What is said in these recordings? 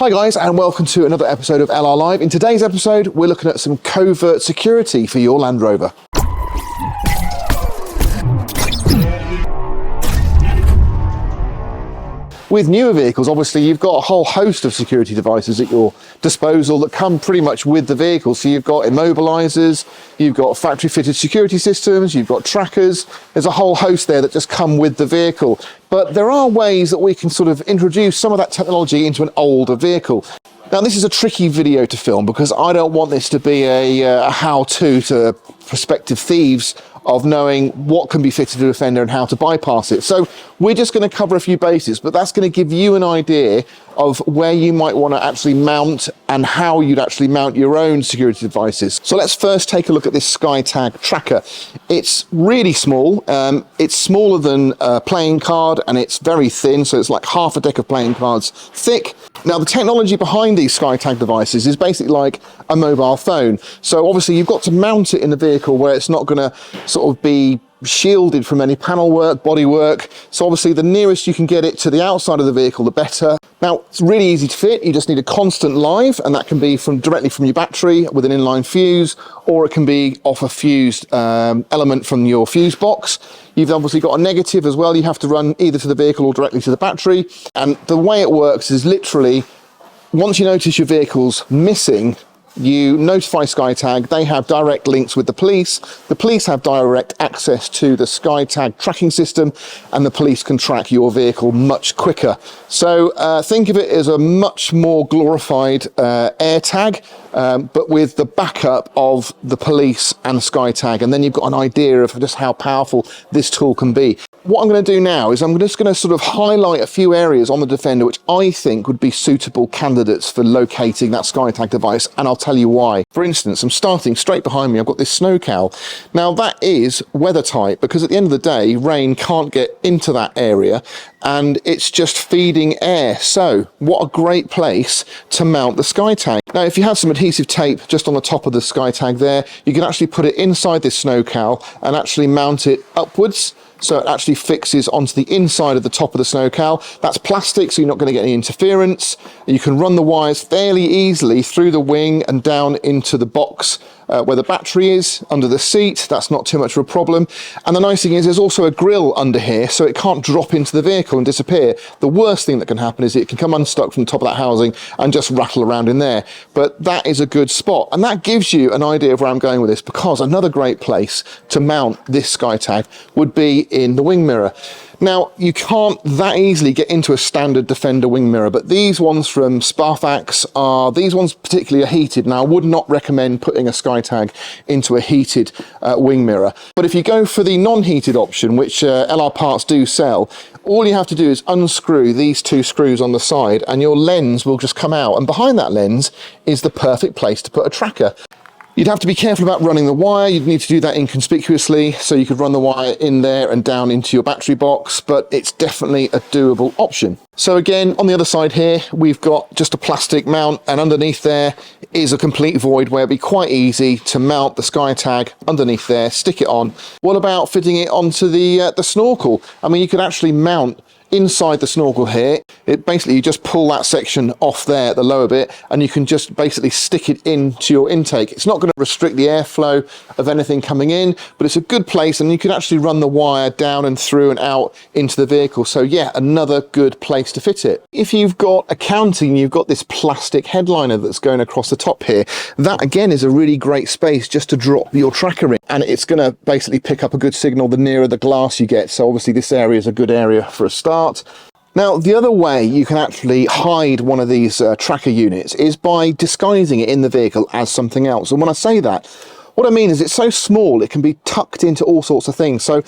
Hi guys, and welcome to another episode of LR Live. In today's episode, we're looking at some covert security for your Land Rover. With newer vehicles, obviously, you've got a whole host of security devices at your disposal that come pretty much with the vehicle. So you've got immobilizers, you've got factory-fitted security systems, you've got trackers. There's a whole host there that just come with the vehicle. But there are ways that we can sort of introduce some of that technology into an older vehicle. Now, this is a tricky video to film because I don't want this to be a how-to to prospective thieves of knowing what can be fitted to a Defender and how to bypass it. So we're just going to cover a few bases, but that's going to give you an idea of where you might want to actually mount and how you'd actually mount your own security devices. So let's first take a look at this SkyTag tracker. It's really small. It's smaller than a playing card and it's very thin, so it's like half a deck of playing cards thick. Now, the technology behind these SkyTag devices is basically like a mobile phone. So obviously you've got to mount it in the vehicle where it's not going to sort of be shielded from any panel work, body work. So obviously the nearest you can get it to the outside of the vehicle, the better. Now, it's really easy to fit. You just need a constant live, and that can be directly from your battery with an inline fuse, or it can be off a fused element from your fuse box. You've obviously got a negative as well. You have to run either to the vehicle or directly to the battery. And the way it works is literally, once you notice your vehicle's missing, you notify SkyTag. They have direct links with the police. The police have direct access to the SkyTag tracking system, and the police can track your vehicle much quicker. So think of it as a much more glorified AirTag, but with the backup of the police and SkyTag, and then you've got an idea of just how powerful this tool can be. What I'm going to do now is I'm just going to sort of highlight a few areas on the Defender which I think would be suitable candidates for locating that SkyTag device, and I'll tell you why. For instance, I'm starting straight behind me. I've got this snow cowl. Now, that is weather tight because at the end of the day, rain can't get into that area and it's just feeding air. So what a great place to mount the SkyTag. Now, if you have some adhesive tape just on the top of the SkyTag there, you can actually put it inside this snow cowl and actually mount it upwards. So it actually fixes onto the inside of the top of the snow cowl. That's plastic, so you're not going to get any interference. You can run the wires fairly easily through the wing and down into the box where the battery is, under the seat. That's not too much of a problem. And the nice thing is there's also a grill under here, so it can't drop into the vehicle and disappear. The worst thing that can happen is it can come unstuck from the top of that housing and just rattle around in there. But that is a good spot. And that gives you an idea of where I'm going with this, because another great place to mount this SkyTag would be in the wing mirror. Now, you can't that easily get into a standard Defender wing mirror, but these ones from Sparfax these ones particularly are heated. Now, I would not recommend putting a SkyTag into a heated wing mirror. But if you go for the non-heated option, which LR Parts do sell, all you have to do is unscrew these two screws on the side and your lens will just come out. And behind that lens is the perfect place to put a tracker. You'd have to be careful about running the wire. You'd need to do that inconspicuously, so you could run the wire in there and down into your battery box, but it's definitely a doable option. So again, on the other side here, we've got just a plastic mount, and underneath there is a complete void where it'd be quite easy to mount the SkyTag underneath there, stick it on. What about fitting it onto the snorkel? I mean, you could actually mount inside the snorkel here. It basically, you just pull that section off there at the lower bit and you can just basically stick it into your intake. It's not going to restrict the airflow of anything coming in, but it's a good place, and you can actually run the wire down and through and out into the vehicle. So yeah, another good place to fit it. If you've got a counting, you've got this plastic headliner that's going across the top here, that again is a really great space just to drop your tracker in, and it's going to basically pick up a good signal the nearer the glass you get. So obviously this area is a good area for a start. Now, the other way you can actually hide one of these tracker units is by disguising it in the vehicle as something else. And when I say that, what I mean is it's so small it can be tucked into all sorts of things. So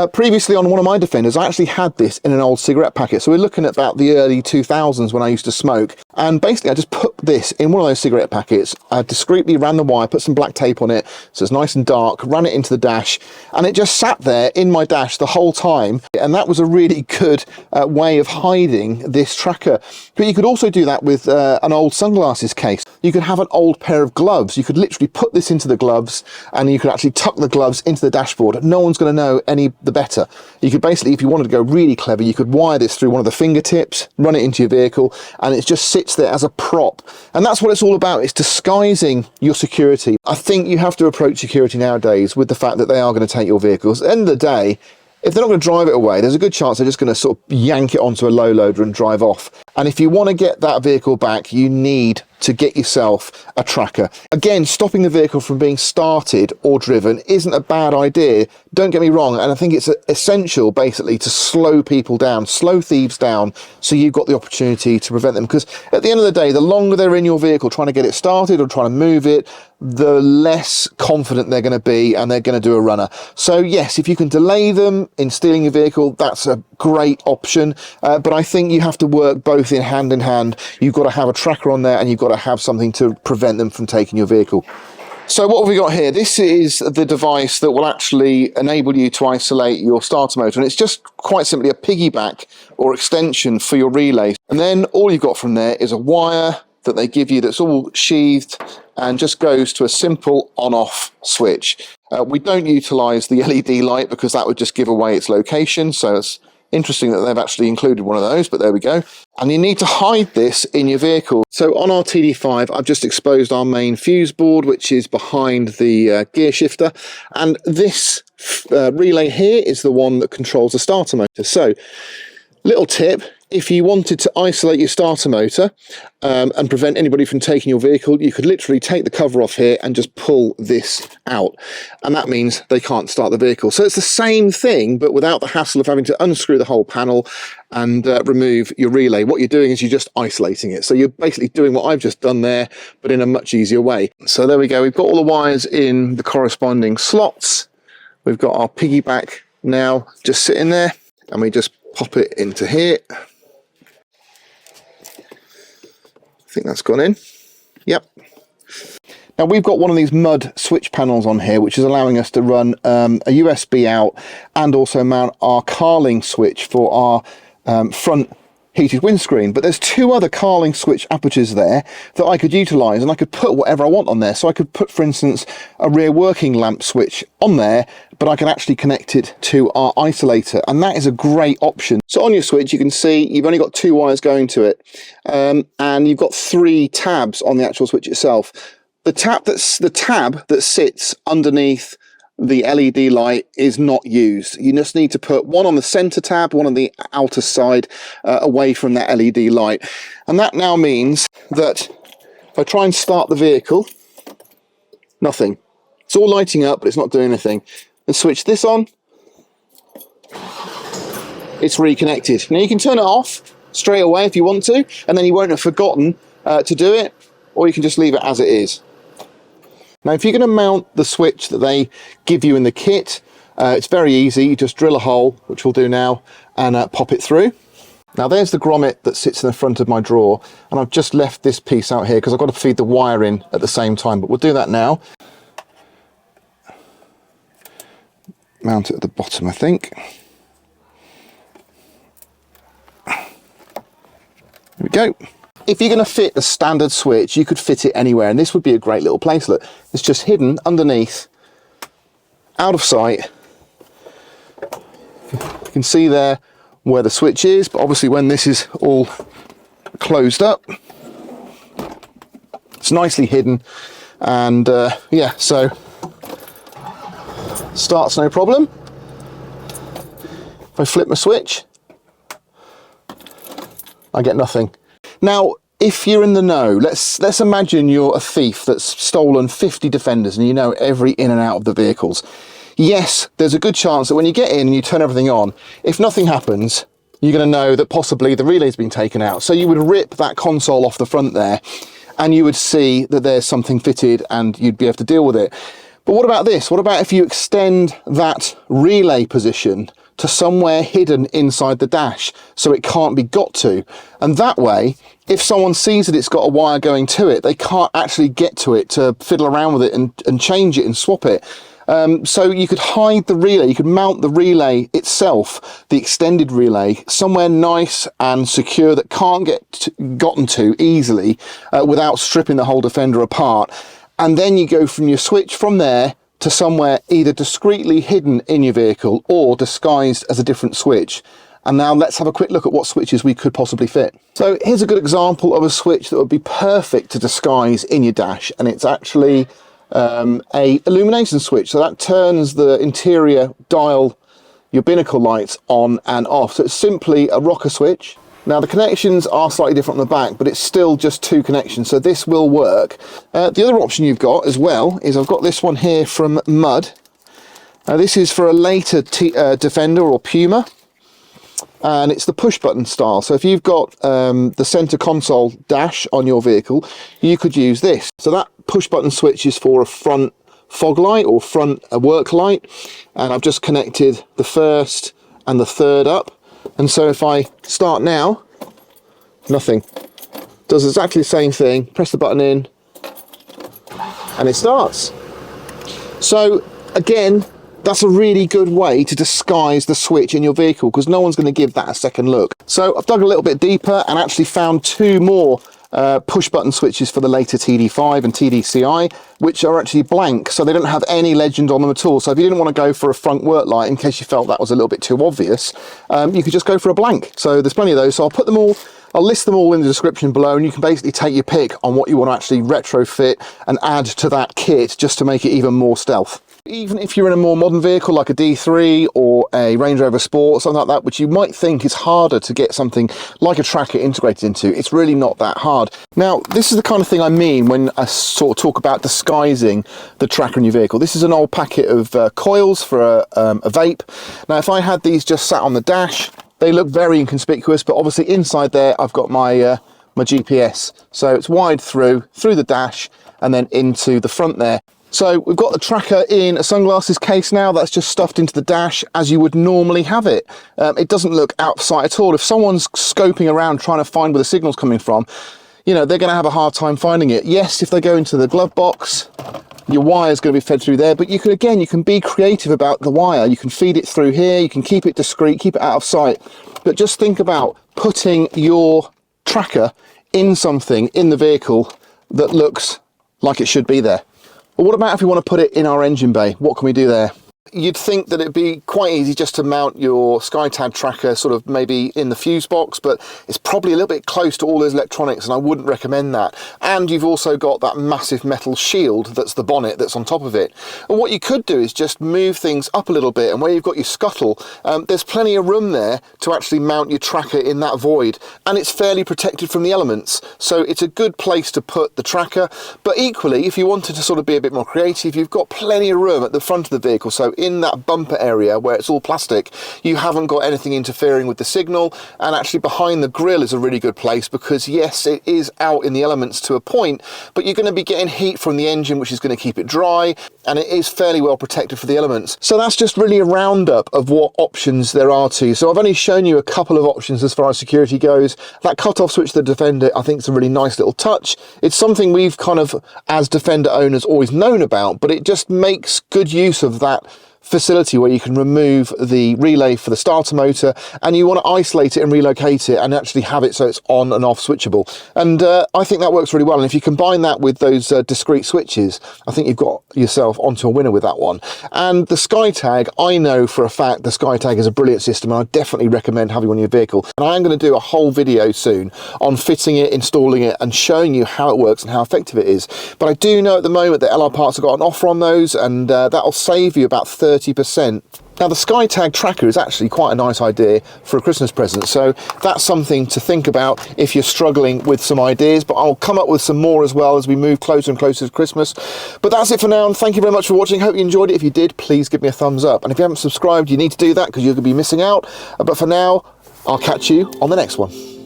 previously on one of my Defenders, I actually had this in an old cigarette packet. So we're looking at about the early 2000s when I used to smoke. And basically I just put this in one of those cigarette packets. I discreetly ran the wire, put some black tape on it so it's nice and dark, ran it into the dash, and it just sat there in my dash the whole time. And that was a really good way of hiding this tracker. But you could also do that with an old sunglasses case. You could have an old pair of gloves. You could literally put this into the gloves, and you could actually tuck the gloves into the dashboard. No one's going to know any the better. You could basically, if you wanted to go really clever, you could wire this through one of the fingertips, run it into your vehicle, and it just sits there as a prop. And that's what it's all about. It's disguising your security. I think you have to approach security nowadays with the fact that they are going to take your vehicles. At the end of the day, if they're not going to drive it away, there's a good chance they're just going to sort of yank it onto a low loader and drive off. And if you want to get that vehicle back, you need to get yourself a tracker. Again, stopping the vehicle from being started or driven isn't a bad idea. Don't get me wrong. And I think it's essential basically to slow people down, slow thieves down, so you've got the opportunity to prevent them. Because at the end of the day, the longer they're in your vehicle trying to get it started or trying to move it, the less confident they're going to be, and they're going to do a runner. So yes, if you can delay them in stealing your vehicle, that's a great option. But I think you have to work both in hand. You've got to have a tracker on there, and you've got to have something to prevent them from taking your vehicle. So what have we got here? This is the device that will actually enable you to isolate your starter motor, and it's just quite simply a piggyback or extension for your relay. And then all you've got from there is a wire that they give you that's all sheathed and just goes to a simple on-off switch. We don't utilize the LED light because that would just give away its location, so it's interesting that they've actually included one of those, but there we go. And you need to hide this in your vehicle. So on our TD5, I've just exposed our main fuse board, which is behind the gear shifter. And this relay here is the one that controls the starter motor. So, little tip, if you wanted to isolate your starter motor and prevent anybody from taking your vehicle, you could literally take the cover off here and just pull this out. And that means they can't start the vehicle. So it's the same thing, but without the hassle of having to unscrew the whole panel and remove your relay. What you're doing is you're just isolating it. So you're basically doing what I've just done there, but in a much easier way. So there we go. We've got all the wires in the corresponding slots. We've got our piggyback now just sitting there, and we just pop it into here. I think that's gone in. Yep. Now we've got one of these mud switch panels on here, which is allowing us to run a USB out and also mount our Carling switch for our front heated windscreen. But there's two other Carling switch apertures there that I could utilize, and I could put whatever I want on there. So I could put, for instance, a rear working lamp switch on there, but I can actually connect it to our isolator, and that is a great option. So on your switch, you can see you've only got two wires going to it, and you've got three tabs on the actual switch itself. The tab that sits underneath the LED light is not used. You just need to put one on the center tab, one on the outer side, away from that LED light. And that now means that if I try and start the vehicle, nothing. It's all lighting up, but it's not doing anything. And switch this on, it's reconnected. Now you can turn it off straight away if you want to, and then you won't have forgotten to do it, or you can just leave it as it is. Now if you're going to mount the switch that they give you in the kit, it's very easy. You just drill a hole, which we'll do now, and pop it through. Now there's the grommet that sits in the front of my drawer, and I've just left this piece out here because I've got to feed the wire in at the same time, but we'll do that now. Mount it at the bottom, I think. There we go. If you're going to fit a standard switch, you could fit it anywhere, and this would be a great little place. Look, it's just hidden underneath, out of sight. You can see there where the switch is, but obviously when this is all closed up, it's nicely hidden, and yeah, so starts no problem. If I flip my switch, I get nothing. Now, if you're in the know, let's imagine you're a thief that's stolen 50 Defenders and you know every in and out of the vehicles. Yes, there's a good chance that when you get in and you turn everything on, if nothing happens, you're going to know that possibly the relay's been taken out. So you would rip that console off the front there, and you would see that there's something fitted, and you'd be able to deal with it. But what about this? What about if you extend that relay position to somewhere hidden inside the dash so it can't be got to? And that way, if someone sees that it's got a wire going to it, they can't actually get to it to fiddle around with it and change it and swap it. So you could hide the relay, you could mount the relay itself, the extended relay, somewhere nice and secure that can't get gotten to easily without stripping the whole Defender apart. and then you go from your switch from there to somewhere either discreetly hidden in your vehicle or disguised as a different switch. And now let's have a quick look at what switches we could possibly fit. So here's a good example of a switch that would be perfect to disguise in your dash, and it's actually a illumination switch. So that turns the interior dial, your binnacle lights, on and off. So it's simply a rocker switch. Now the connections are slightly different on the back, but it's still just 2 connections, so this will work. The other option you've got as well is I've got this one here from Mud. Now this is for a later Dendender or PUMA, and it's the push button style. So if you've got the center console dash on your vehicle, you could use this. So that push button switch is for a front fog light or front work light, and I've just connected the first and the third up. And so if I start now, nothing. Does exactly the same thing. Press the button in and it starts. So again, that's a really good way to disguise the switch in your vehicle, because no one's going to give that a second look. So I've dug a little bit deeper and actually found 2 more push button switches for the later TD5 and TDCI, which are actually blank, so they don't have any legend on them at all. So if you didn't want to go for a front work light, in case you felt that was a little bit too obvious, you could just go for a blank. So there's plenty of those. So I'll put them all, I'll list them all in the description below, and you can basically take your pick on what you want to actually retrofit and add to that kit just to make it even more stealth. Even if you're in a more modern vehicle like a D3 or a Range Rover Sport, something like that, which you might think is harder to get something like a tracker integrated into, it's really not that hard. Now, this is the kind of thing I mean when I sort of talk about disguising the tracker in your vehicle. This is an old packet of coils for a vape. Now, if I had these just sat on the dash, they look very inconspicuous, but obviously inside there I've got my my GPS. So it's wired through the dash and then into the front there. So we've got the tracker in a sunglasses case now. That's just stuffed into the dash as you would normally have it. It doesn't look outside at all. If someone's scoping around trying to find where the signal's coming from, you know, they're going to have a hard time finding it. Yes, if they go into the glove box, your wire is going to be fed through there, but you can, again, you can be creative about the wire. You can feed it through here, you can keep it discreet, keep it out of sight. But just think about putting your tracker in something in the vehicle that looks like it should be there. But what about if we want to put it in our engine bay? What can we do there? You'd think that it'd be quite easy just to mount your SkyTag tracker sort of maybe in the fuse box, but it's probably a little bit close to all those electronics, and I wouldn't recommend that. And you've also got that massive metal shield that's the bonnet that's on top of it. And what you could do is just move things up a little bit, and where you've got your scuttle, there's plenty of room there to actually mount your tracker in that void, and it's fairly protected from the elements. So it's a good place to put the tracker. But equally, if you wanted to sort of be a bit more creative, you've got plenty of room at the front of the vehicle. So in that bumper area where it's all plastic, you haven't got anything interfering with the signal, and actually behind the grille is a really good place, because yes, it is out in the elements to a point, but you're going to be getting heat from the engine, which is going to keep it dry, and it is fairly well protected for the elements. So that's just really a roundup of what options there are to you. So I've only shown you a couple of options as far as security goes. That cut-off switch, the Dendender, I think is a really nice little touch. It's something we've kind of, as Dendender owners, always known about, but it just makes good use of that facility where you can remove the relay for the starter motor, and you want to isolate it and relocate it and actually have it so it's on and off switchable. And I think that works really well. And if you combine that with those discrete switches, I think you've got yourself onto a winner with that one. And the SkyTag, I know for a fact the SkyTag is a brilliant system, and I definitely recommend having one in your vehicle. And I am going to do a whole video soon on fitting it, installing it, and showing you how it works and how effective it is. But I do know at the moment that LR Parts have got an offer on those, and that'll save you about 30%. Now the SkyTag tracker is actually quite a nice idea for a Christmas present, so that's something to think about if you're struggling with some ideas, but I'll come up with some more as well as we move closer and closer to Christmas. But that's it for now, and thank you very much for watching. Hope you enjoyed it. If you did, please give me a thumbs up, and if you haven't subscribed, you need to do that because you're going to be missing out. But for now, I'll catch you on the next one.